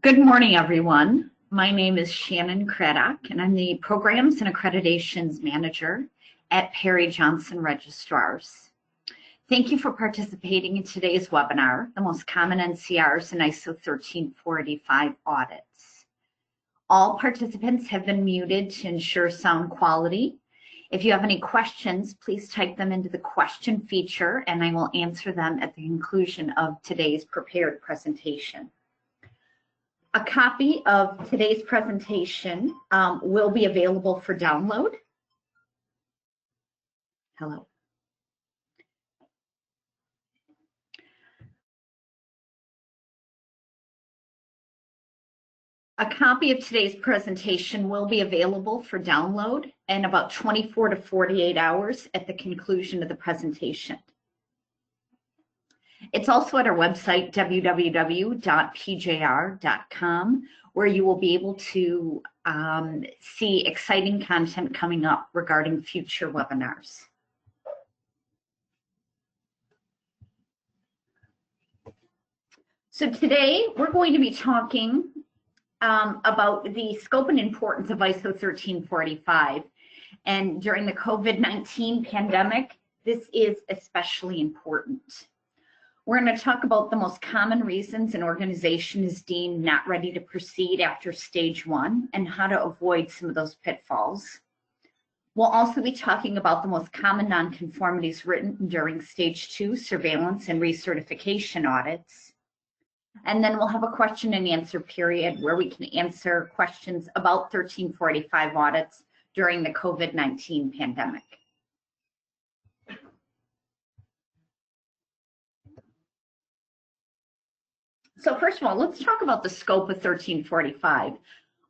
Good morning, everyone. My name is Shannon Craddock, and I'm the Programs and Accreditations Manager at Perry Johnson Registrars. Thank you for participating in today's webinar, the most common NCRs and ISO 13485 audits. All participants have been muted to ensure sound quality. If you have any questions, please type them into the question feature, and I will answer them at the conclusion of today's prepared presentation. A copy of today's presentation will be available for download. Hello. A copy of today's presentation will be available for download in about 24 to 48 hours at the conclusion of the presentation. It's also at our website, www.pjr.com, where you will be able to see exciting content coming up regarding future webinars. So today we're going to be talking about the scope and importance of ISO 13485. And during the COVID-19 pandemic, this is especially important. We're going to talk about the most common reasons an organization is deemed not ready to proceed after stage 1 and how to avoid some of those pitfalls. We'll also be talking about the most common nonconformities written during stage 2 surveillance and recertification audits. And then we'll have a question and answer period where we can answer questions about 13485 audits during the COVID-19 pandemic. So first of all, let's talk about the scope of 13485,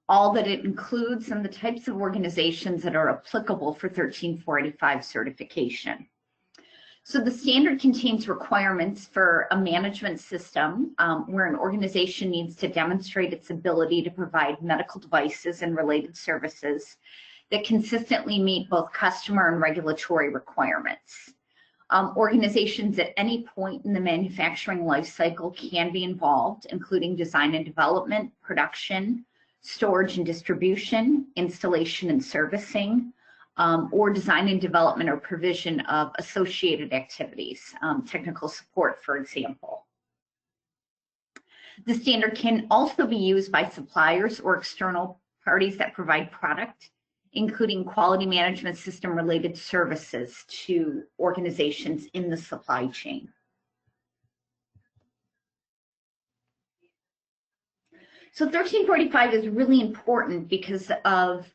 all that it includes and the types of organizations that are applicable for 13485 certification. So the standard contains requirements for a management system where an organization needs to demonstrate its ability to provide medical devices and related services that consistently meet both customer and regulatory requirements. Organizations at any point in the manufacturing life cycle can be involved, including design and development, production, storage and distribution, installation and servicing, or design and development or provision of associated activities, technical support, for example. The standard can also be used by suppliers or external parties that provide product, including quality management system related services to organizations in the supply chain. So 13485 is really important because of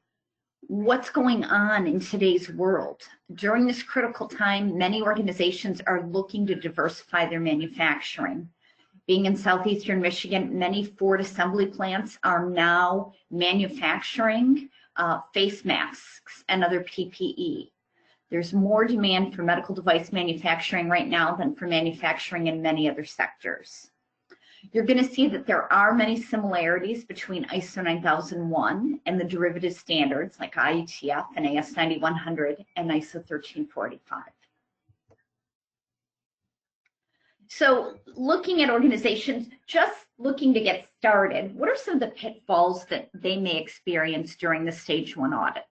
what's going on in today's world. During this critical time, many organizations are looking to diversify their manufacturing. Being in southeastern Michigan, many Ford assembly plants are now manufacturing face masks and other PPE. There's more demand for medical device manufacturing right now than for manufacturing in many other sectors. You're going to see that there are many similarities between ISO 9001 and the derivative standards like IETF and AS 9100 and ISO 13485. So looking at organizations just looking to get started, what are some of the pitfalls that they may experience during the stage 1 audit?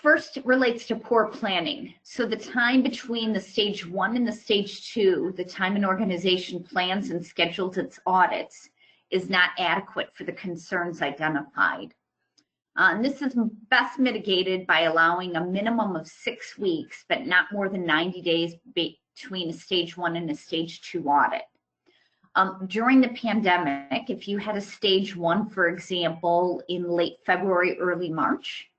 First relates to poor planning. So the time between the stage 1 and the stage 2, the time an organization plans and schedules its audits, is not adequate for the concerns identified. And this is best mitigated by allowing a minimum of 6 weeks, but not more than 90 days between a stage 1 and a stage 2 audit. During the pandemic, if you had a stage 1, for example, in late February, early March,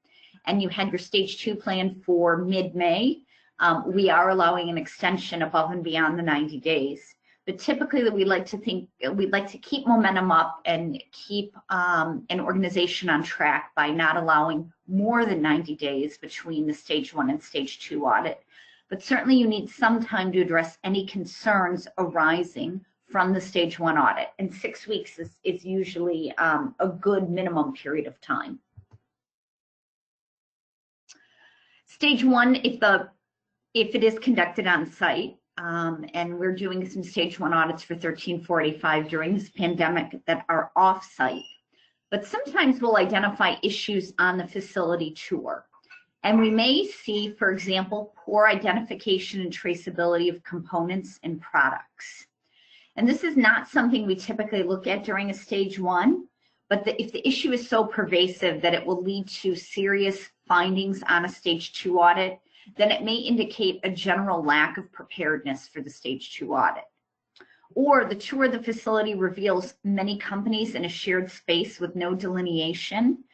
and you had your stage 2 planned for mid-May, we are allowing an extension above and beyond the 90 days. But typically we'd like to keep momentum up and keep an organization on track by not allowing more than 90 days between the stage 1 and stage 2 audit. But certainly you need some time to address any concerns arising from the stage 1 audit. And 6 weeks is usually a good minimum period of time. Stage 1, if it is conducted on site, and we're doing some stage 1 audits for 1345 during this pandemic that are off-site. But sometimes we'll identify issues on the facility tour. And we may see, for example, poor identification and traceability of components and products. And this is not something we typically look at during a stage 1, but if the issue is so pervasive that it will lead to serious findings on a stage 2 audit, then it may indicate a general lack of preparedness for the stage 2 audit. Or the tour of the facility reveals many companies in a shared space with no delineation.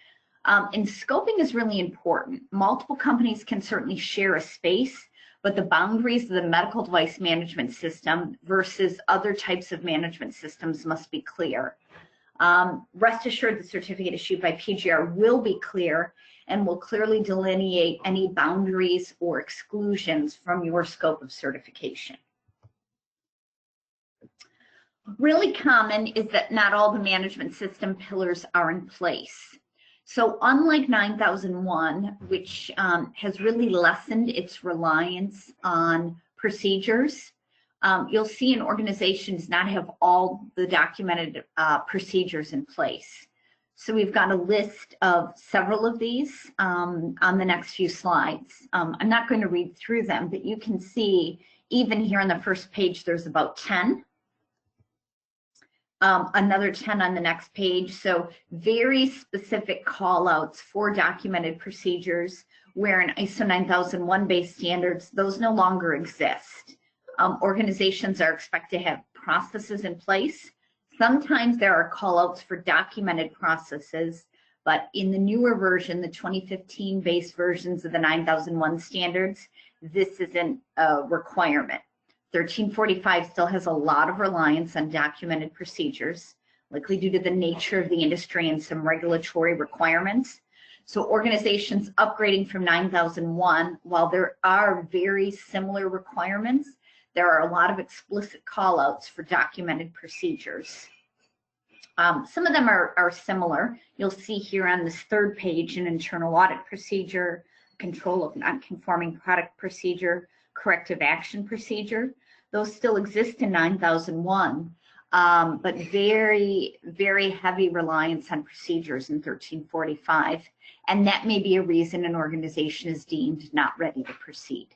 And scoping is really important. Multiple companies can certainly share a space, but the boundaries of the medical device management system versus other types of management systems must be clear. Rest assured, the certificate issued by PGR will be clear and will clearly delineate any boundaries or exclusions from your scope of certification. Really common is that not all the management system pillars are in place. So unlike 9001, which has really lessened its reliance on procedures, you'll see an organization does not have all the documented procedures in place. So we've got a list of several of these on the next few slides. I'm not going to read through them, but you can see even here on the first page, there's about 10. Another 10 on the next page. So very specific callouts for documented procedures where in ISO 9001 based standards, those no longer exist. Organizations are expected to have processes in place. Sometimes there are callouts for documented processes, but in the newer version, the 2015 based versions of the 9001 standards, this isn't a requirement. 1345 still has a lot of reliance on documented procedures, likely due to the nature of the industry and some regulatory requirements. So organizations upgrading from 9001, while there are very similar requirements, there are a lot of explicit callouts for documented procedures. Some of them are similar. You'll see here on this third page an internal audit procedure, control of non-conforming product procedure, corrective action procedure. Those still exist in 9001, but very, very heavy reliance on procedures in 1345. And that may be a reason an organization is deemed not ready to proceed.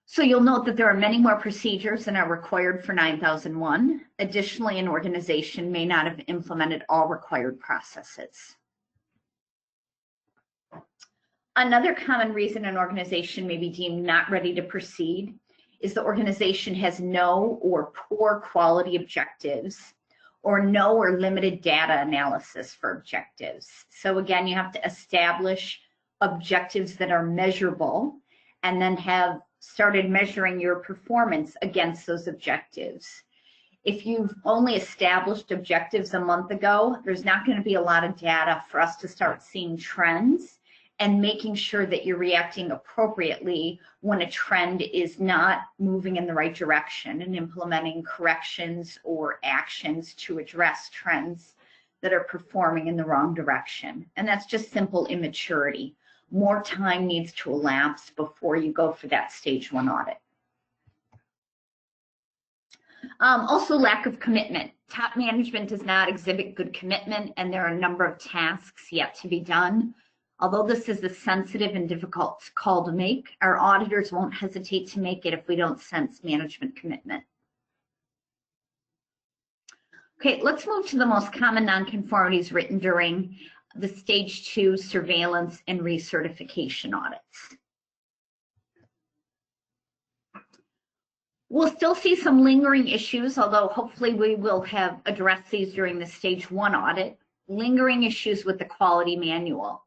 So you'll note that there are many more procedures than are required for 9001. Additionally, an organization may not have implemented all required processes. Another common reason an organization may be deemed not ready to proceed is the organization has no or poor quality objectives or no or limited data analysis for objectives. So again, you have to establish objectives that are measurable and then have started measuring your performance against those objectives. If you've only established objectives a month ago, there's not going to be a lot of data for us to start seeing trends and making sure that you're reacting appropriately when a trend is not moving in the right direction and implementing corrections or actions to address trends that are performing in the wrong direction. And that's just simple immaturity. More time needs to elapse before you go for that stage 1 audit. Also, lack of commitment. Top management does not exhibit good commitment, and there are a number of tasks yet to be done. Although this is a sensitive and difficult call to make, our auditors won't hesitate to make it if we don't sense management commitment. Okay, let's move to the most common nonconformities written during the stage 2 surveillance and recertification audits. We'll still see some lingering issues, although hopefully we will have addressed these during the stage 1 audit. Lingering issues with the quality manual.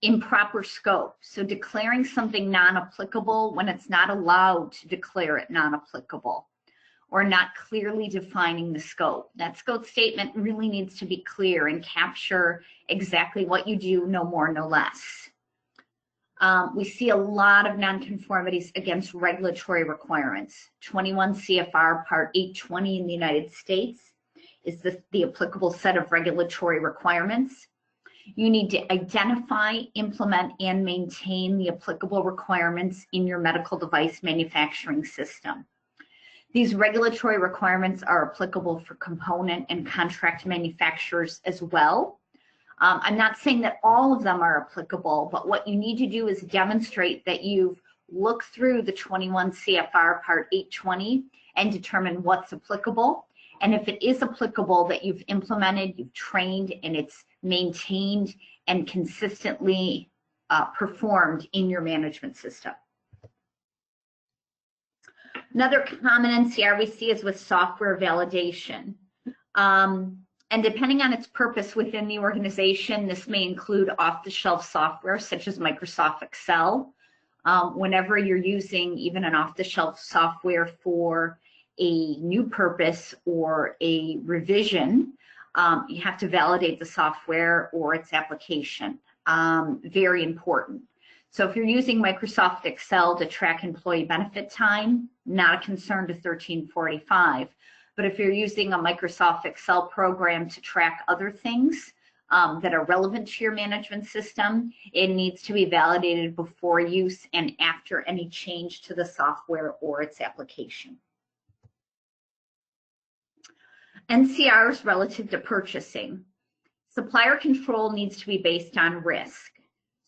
Improper scope, so declaring something non-applicable when it's not allowed to declare it non-applicable, or not clearly defining the scope. That scope statement really needs to be clear and capture exactly what you do, no more, no less. We see a lot of nonconformities against regulatory requirements. 21 CFR Part 820 in the United States is the applicable set of regulatory requirements. You need to identify, implement, and maintain the applicable requirements in your medical device manufacturing system. These regulatory requirements are applicable for component and contract manufacturers as well. I'm not saying that all of them are applicable, but what you need to do is demonstrate that you've looked through the 21 CFR Part 820 and determine what's applicable. And if it is applicable, that you've implemented, you've trained, and it's maintained and consistently performed in your management system. Another common NCR we see is with software validation. And depending on its purpose within the organization, this may include off-the-shelf software such as Microsoft Excel. Whenever you're using even an off-the-shelf software for a new purpose or a revision, you have to validate the software or its application. Very important. So if you're using Microsoft Excel to track employee benefit time, not a concern to 1345. But if you're using a Microsoft Excel program to track other things that are relevant to your management system, it needs to be validated before use and after any change to the software or its application. NCRs relative to purchasing. Supplier control needs to be based on risk.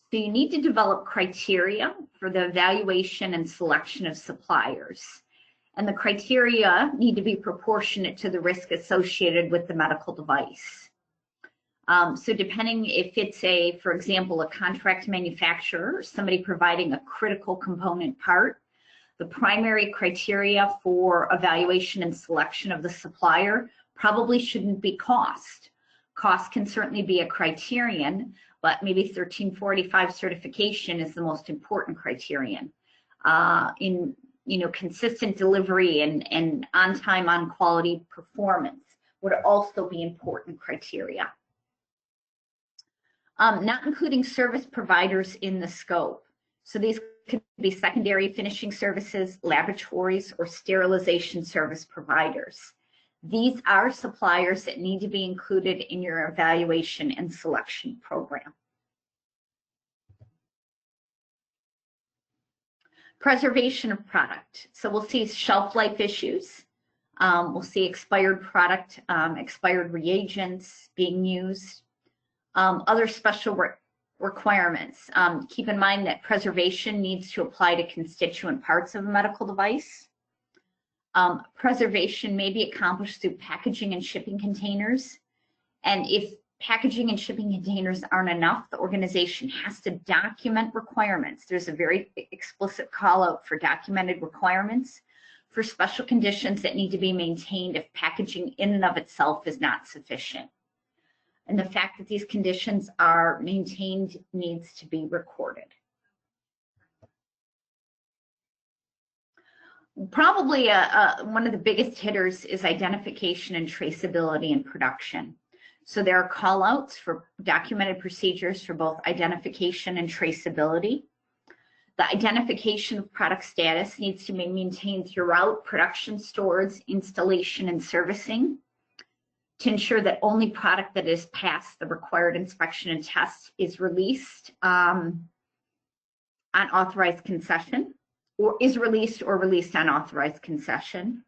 So you need to develop criteria for the evaluation and selection of suppliers. And the criteria need to be proportionate to the risk associated with the medical device. So depending if it's for example, a contract manufacturer or somebody providing a critical component part, the primary criteria for evaluation and selection of the supplier probably shouldn't be cost. Cost can certainly be a criterion, but maybe 1345 certification is the most important criterion. Consistent delivery and on time, on quality performance would also be important criteria. Not including service providers in the scope. So these could be secondary finishing services, laboratories, or sterilization service providers. These are suppliers that need to be included in your evaluation and selection program. Preservation of product. So we'll see shelf life issues. We'll see expired product, expired reagents being used. Other special requirements. Keep in mind that preservation needs to apply to constituent parts of a medical device. Preservation may be accomplished through packaging and shipping containers. And if packaging and shipping containers aren't enough, the organization has to document requirements. There's a very explicit call out for documented requirements for special conditions that need to be maintained if packaging in and of itself is not sufficient. And the fact that these conditions are maintained needs to be recorded. Probably one of the biggest hitters is identification and traceability in production. So there are call outs for documented procedures for both identification and traceability. The identification of product status needs to be maintained throughout production, storage, installation, and servicing to ensure that only product that is past the required inspection and test is released on authorized concession, or is released or released on authorized concession.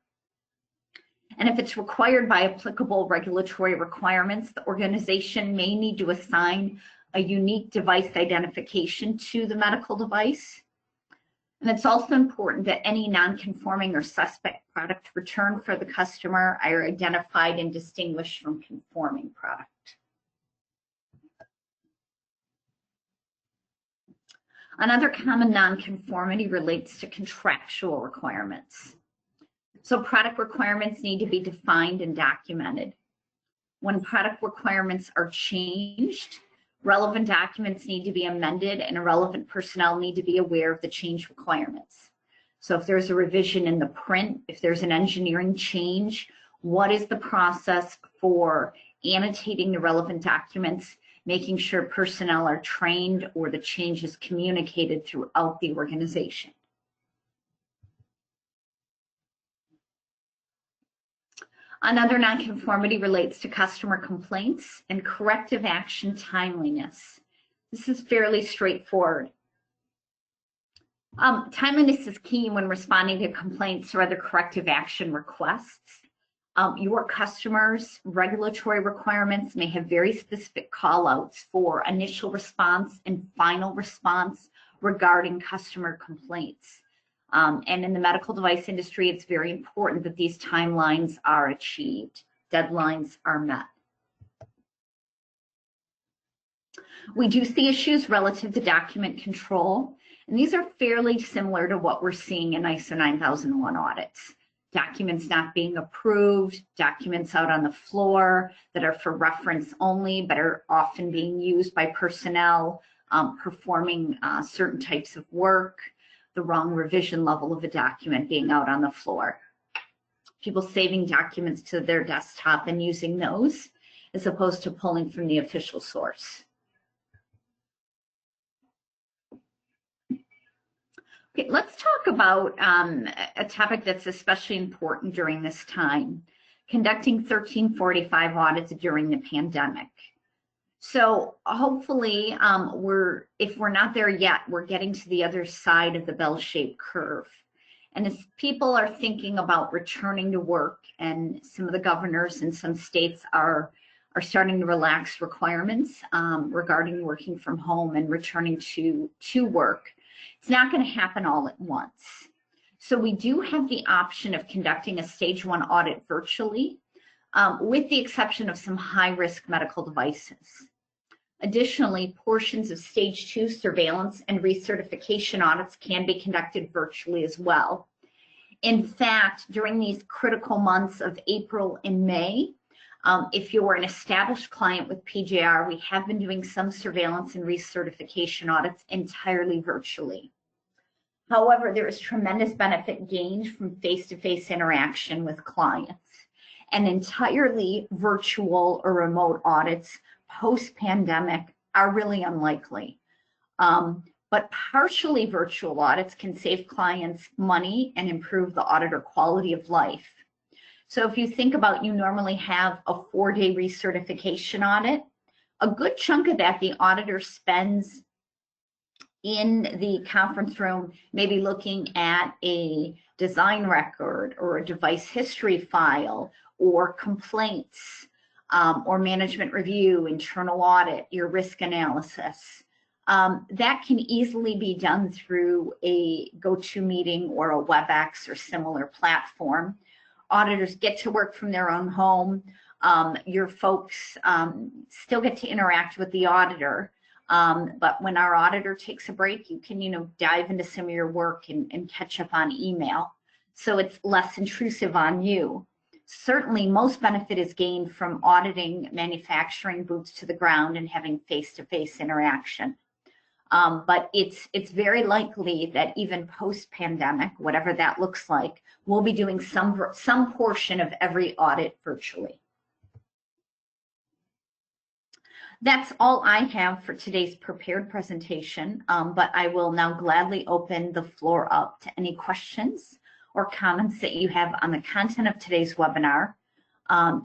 And if it's required by applicable regulatory requirements, the organization may need to assign a unique device identification to the medical device. And it's also important that any non-conforming or suspect product returned for the customer are identified and distinguished from conforming product. Another common non-conformity relates to contractual requirements. So product requirements need to be defined and documented. When product requirements are changed, relevant documents need to be amended and relevant personnel need to be aware of the change requirements. So if there's a revision in the print, if there's an engineering change, what is the process for annotating the relevant documents, making sure personnel are trained or the change is communicated throughout the organization. Another nonconformity relates to customer complaints and corrective action timeliness. This is fairly straightforward. Timeliness is key when responding to complaints or other corrective action requests. Your customers' regulatory requirements may have very specific callouts for initial response and final response regarding customer complaints. And in the medical device industry, it's very important that these timelines are achieved, deadlines are met. We do see issues relative to document control, and these are fairly similar to what we're seeing in ISO 9001 audits. Documents not being approved, documents out on the floor that are for reference only, but are often being used by personnel performing certain types of work, the wrong revision level of a document being out on the floor. People saving documents to their desktop and using those as opposed to pulling from the official source. Okay, let's talk about a topic that's especially important during this time, conducting 1345 audits during the pandemic. So hopefully, if we're not there yet, we're getting to the other side of the bell-shaped curve. And as people are thinking about returning to work, and some of the governors in some states are starting to relax requirements regarding working from home and returning to work, it's not going to happen all at once. So we do have the option of conducting a stage 1 audit virtually, with the exception of some high-risk medical devices. Additionally, portions of stage 2 surveillance and recertification audits can be conducted virtually as well. In fact, during these critical months of April and May, if you're an established client with PJR, we have been doing some surveillance and recertification audits entirely virtually. However, there is tremendous benefit gained from face-to-face interaction with clients, and entirely virtual or remote audits post-pandemic are really unlikely. But partially virtual audits can save clients money and improve the auditor quality of life. So if you think about, you normally have a 4-day recertification audit, a good chunk of that the auditor spends in the conference room, maybe looking at a design record or a device history file or complaints, or management review, internal audit, your risk analysis. That can easily be done through a GoToMeeting or a WebEx or similar platform. Auditors get to work from their own home. Your folks still get to interact with the auditor, but when our auditor takes a break, you can dive into some of your work and catch up on email. So it's less intrusive on you. Certainly, most benefit is gained from auditing manufacturing boots to the ground and having face-to-face interaction. But it's very likely that even post-pandemic, whatever that looks like, we'll be doing some portion of every audit virtually. That's all I have for today's prepared presentation, but I will now gladly open the floor up to any questions or comments that you have on the content of today's webinar,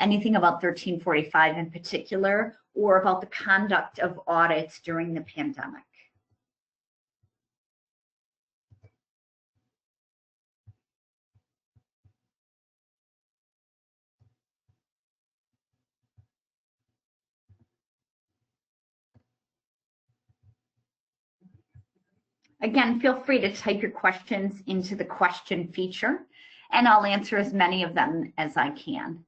anything about 1345 in particular, or about the conduct of audits during the pandemic. Again, feel free to type your questions into the question feature, and I'll answer as many of them as I can.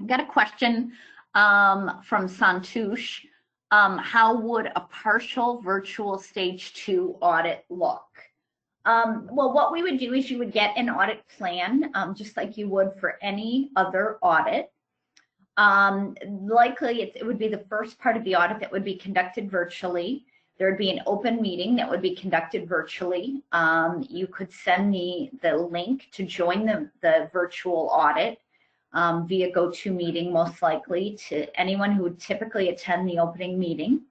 I've got a question from Santush. How would a partial virtual stage 2 audit look? Well, what we would do is you would get an audit plan, just like you would for any other audit. Likely it would be the first part of the audit that would be conducted virtually. There would be an open meeting that would be conducted virtually. You could send me the link to join the virtual audit via GoToMeeting, most likely, to anyone who would typically attend the opening meeting.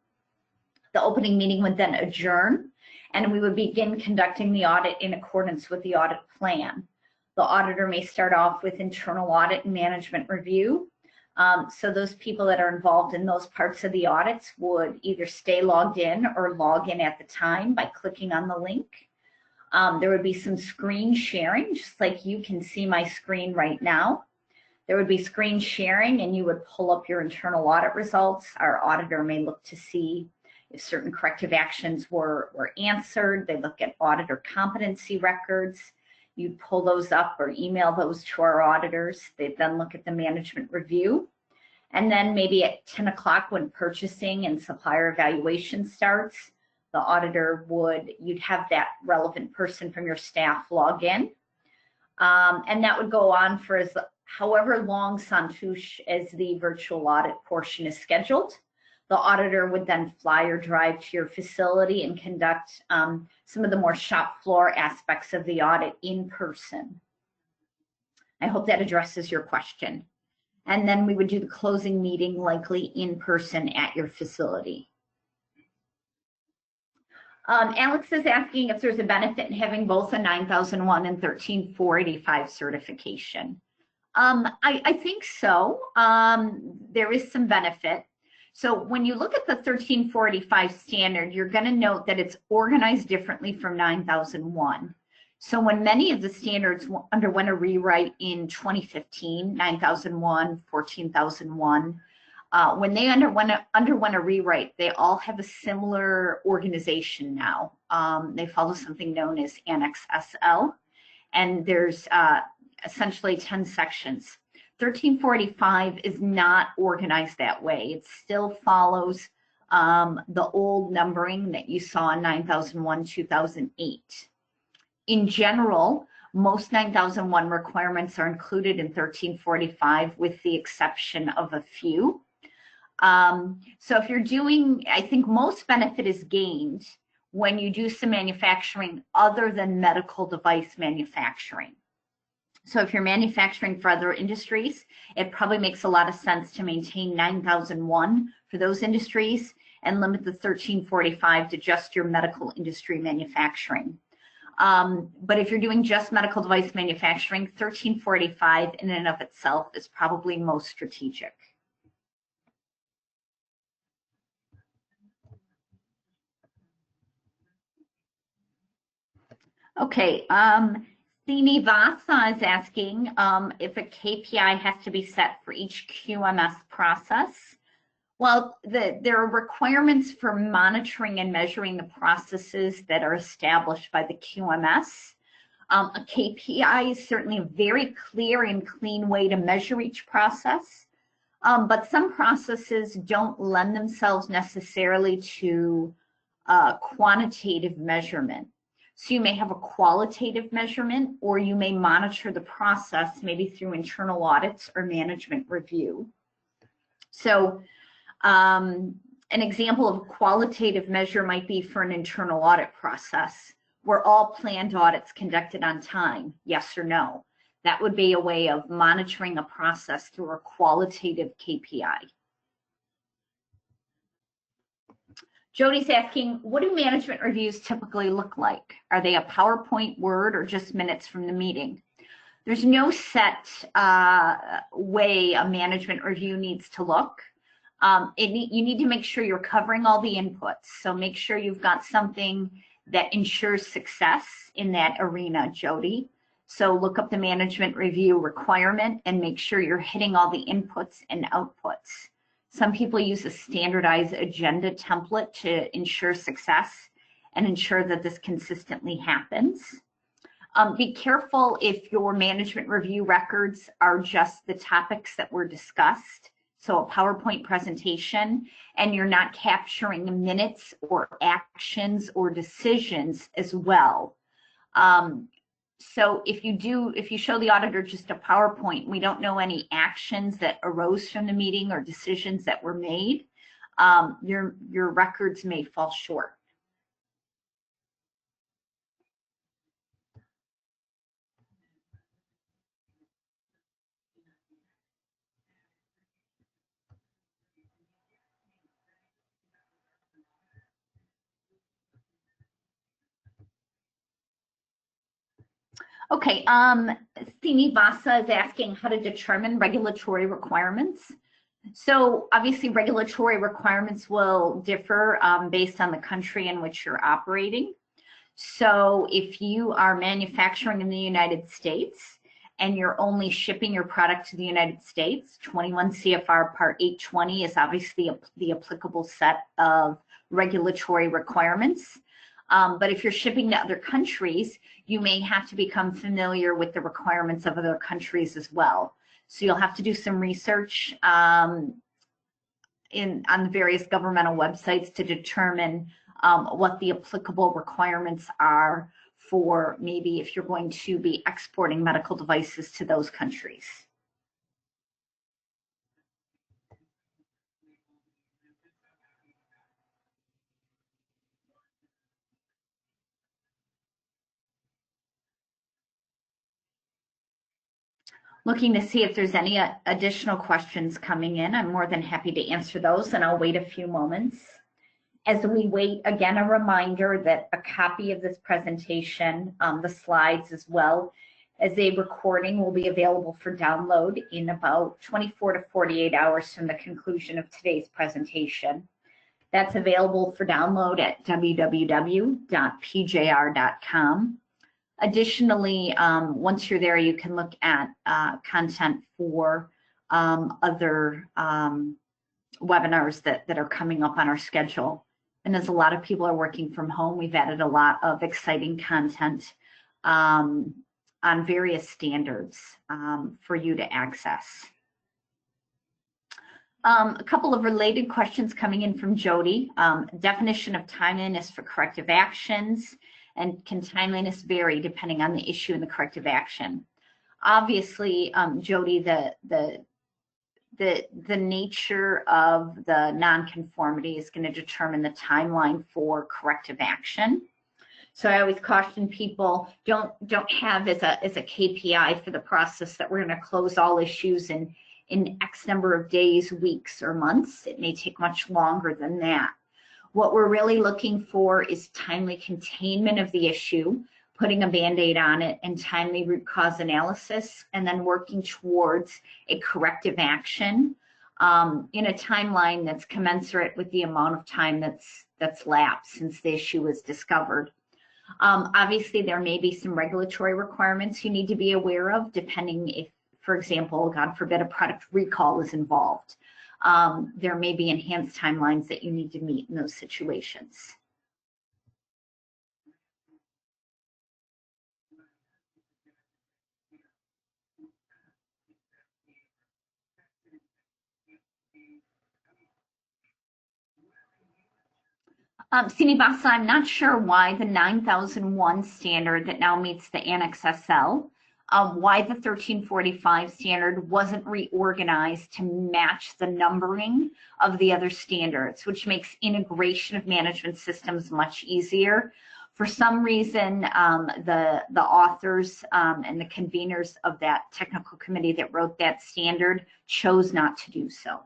The opening meeting would then adjourn, and we would begin conducting the audit in accordance with the audit plan. The auditor may start off with internal audit and management review. So those people that are involved in those parts of the audits would either stay logged in or log in at the time by clicking on the link. There would be some screen sharing, just like you can see my screen right now. There would be screen sharing, and you would pull up your internal audit results. Our auditor may look to see if certain corrective actions were answered. They look at auditor competency records. You'd pull those up or email those to our auditors. They'd then look at the management review. And then maybe at 10 o'clock when purchasing and supplier evaluation starts, the auditor you'd have that relevant person from your staff log in. And that would go on for however long Santouche as the virtual audit portion is scheduled. The auditor would then fly or drive to your facility and conduct some of the more shop floor aspects of the audit in person. I hope that addresses your question. And then we would do the closing meeting likely in person at your facility. Alex is asking if there's a benefit in having both a 9001 and 13485 certification. I think so. There is some benefit. So when you look at the 13485 standard, you're going to note that it's organized differently from 9001. So when many of the standards underwent a rewrite in 2015, 9001, 14001, when they underwent a rewrite, they all have a similar organization now. They follow something known as Annex SL, and there's essentially 10 sections. 13485 is not organized that way. It still follows the old numbering that you saw in 9001, 2008. In general, most 9001 requirements are included in 13485 with the exception of a few. So if you're doing, I think most benefit is gained when you do some manufacturing other than medical device manufacturing. So if you're manufacturing for other industries, it probably makes a lot of sense to maintain 9001 for those industries and limit the 13485 to just your medical industry manufacturing. But if you're doing just medical device manufacturing, 13485 in and of itself is probably most strategic. Okay. Srinivasa is asking if a KPI has to be set for each QMS process. Well, there are requirements for monitoring and measuring the processes that are established by the QMS. A KPI is certainly a very clear and clean way to measure each process, but some processes don't lend themselves necessarily to quantitative measurement. So you may have a qualitative measurement, or you may monitor the process maybe through internal audits or management review. So an example of a qualitative measure might be for an internal audit process. Were all planned audits conducted on time? Yes or no? That would be a way of monitoring a process through a qualitative KPI. Jody's asking, what do management reviews typically look like? Are they a PowerPoint, Word, or just minutes from the meeting? There's no set way a management review needs to look. You need to make sure you're covering all the inputs. So make sure you've got something that ensures success in that arena, Jody. So look up the management review requirement and make sure you're hitting all the inputs and outputs. Some people use a standardized agenda template to ensure success and ensure that this consistently happens. Be careful if your management review records are just the topics that were discussed, so a PowerPoint presentation, and you're not capturing minutes or actions or decisions as well. So if you show the auditor just a PowerPoint, we don't know any actions that arose from the meeting or decisions that were made, your records may fall short. Okay, Srinivasa is asking how to determine regulatory requirements. So obviously regulatory requirements will differ based on the country in which you're operating. So if you are manufacturing in the United States and you're only shipping your product to the United States, 21 CFR Part 820 is obviously the applicable set of regulatory requirements. But if you're shipping to other countries, you may have to become familiar with the requirements of other countries as well. So you'll have to do some research on the various governmental websites to determine what the applicable requirements are for maybe if you're going to be exporting medical devices to those countries. Looking to see if there's any additional questions coming in. I'm more than happy to answer those, and I'll wait a few moments. As we wait, again, a reminder that a copy of this presentation, the slides as well as a recording, will be available for download in about 24 to 48 hours from the conclusion of today's presentation. That's available for download at www.pjr.com. Additionally, once you're there, you can look at content for other webinars that are coming up on our schedule. And as a lot of people are working from home, we've added a lot of exciting content on various standards for you to access. A couple of related questions coming in from Jody. Definition of timeliness for corrective actions, and can timeliness vary depending on the issue and the corrective action? Obviously, Jody, the nature of the nonconformity is going to determine the timeline for corrective action. So I always caution people, don't have as a KPI for the process that we're going to close all issues in X number of days, weeks, or months. It may take much longer than that. What we're really looking for is timely containment of the issue, putting a Band-Aid on it, and timely root cause analysis, and then working towards a corrective action in a timeline that's commensurate with the amount of time that's lapsed since the issue was discovered. Obviously, there may be some regulatory requirements you need to be aware of, depending if, for example, God forbid, a product recall is involved. There may be enhanced timelines that you need to meet in those situations. Srinivasa, I'm not sure why the 9001 standard that now meets the Annex SL, why the 1345 standard wasn't reorganized to match the numbering of the other standards, which makes integration of management systems much easier. For some reason, the authors and the conveners of that technical committee that wrote that standard chose not to do so.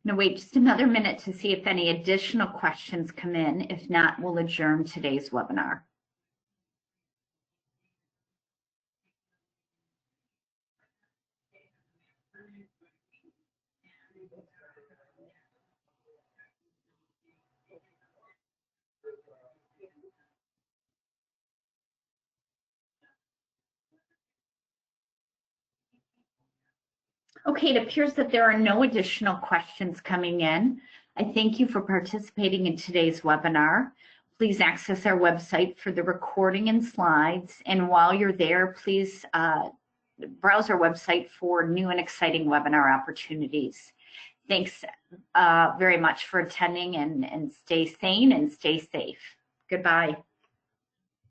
Now wait just another minute to see if any additional questions come in. If not, we'll adjourn today's webinar. Okay, it appears that there are no additional questions coming in. I thank you for participating in today's webinar. Please access our website for the recording and slides. And while you're there, please browse our website for new and exciting webinar opportunities. Thanks very much for attending, and stay sane and stay safe. Goodbye.